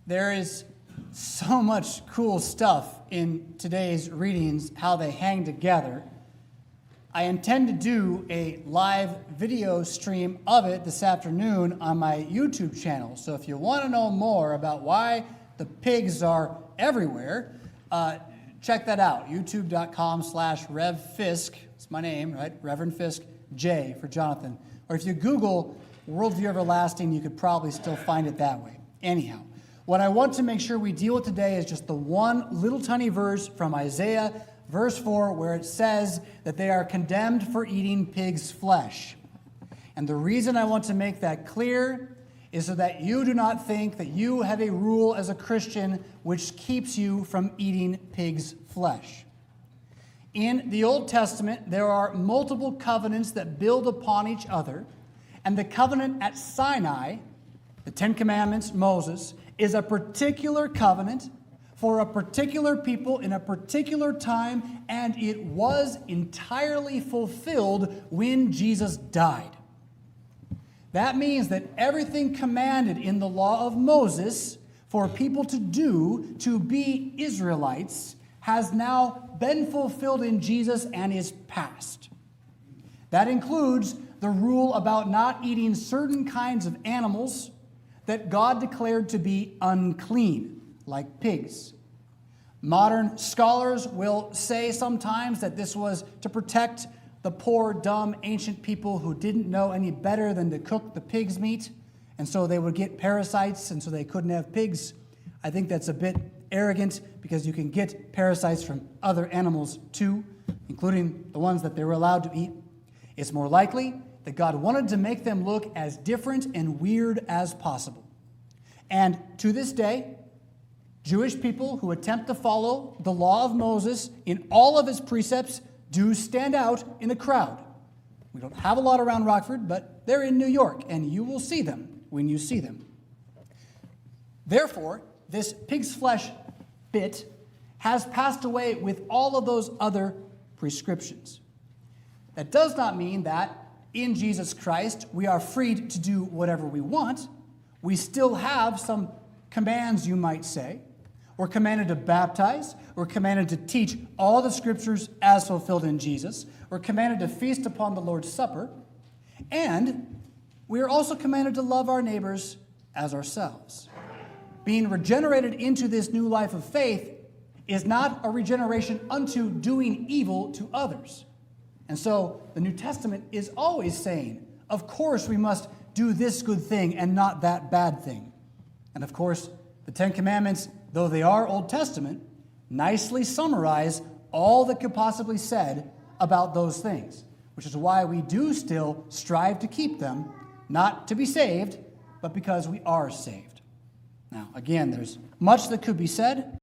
There is so much cool stuff in today's readings, how they hang together. I intend to do a live video stream of it this afternoon on my YouTube channel. So if you want to know more about why the pigs are everywhere, check that out. youtube.com/RevFisk. It's my name, right? Reverend Fisk, J for Jonathan. Or if you Google Worldview Everlasting, you could probably still find it that way. Anyhow, what I want to make sure we deal with today is just the one little tiny verse from Isaiah, verse 4, where it says that they are condemned for eating pig's flesh. And the reason I want to make that clear is so that you do not think that you have a rule as a Christian which keeps you from eating pig's flesh. In the Old Testament, there are multiple covenants that build upon each other, and the covenant at Sinai, the Ten Commandments, Moses, is a particular covenant for a particular people in a particular time, and it was entirely fulfilled when Jesus died. That means that everything commanded in the law of Moses for people to do to be Israelites has now been fulfilled in Jesus and is past. That includes the rule about not eating certain kinds of animals that God declared to be unclean, like pigs. Modern scholars will say sometimes that this was to protect the poor, dumb, ancient people who didn't know any better than to cook the pig's meat, and so they would get parasites, and so they couldn't have pigs. I think that's a bit arrogant because you can get parasites from other animals too, including the ones that they were allowed to eat. It's more likely that God wanted to make them look as different and weird as possible. And to this day, Jewish people who attempt to follow the law of Moses in all of its precepts do stand out in a crowd. We don't have a lot around Rockford, but they're in New York, and you will see them when you see them. Therefore, this pig's flesh bit has passed away with all of those other prescriptions. That does not mean that in Jesus Christ we are freed to do whatever we want. We still have some commands, you might say. We're commanded to baptize. We're commanded to teach all the scriptures as fulfilled in Jesus. We're commanded to feast upon the Lord's Supper. And we are also commanded to love our neighbors as ourselves. Being regenerated into this new life of faith is not a regeneration unto doing evil to others. And so the New Testament is always saying, of course we must do this good thing and not that bad thing. And of course, the Ten Commandments, though they are Old Testament, nicely summarize all that could possibly be said about those things, which is why we do still strive to keep them, not to be saved, but because we are saved. Now, again, there's much that could be said,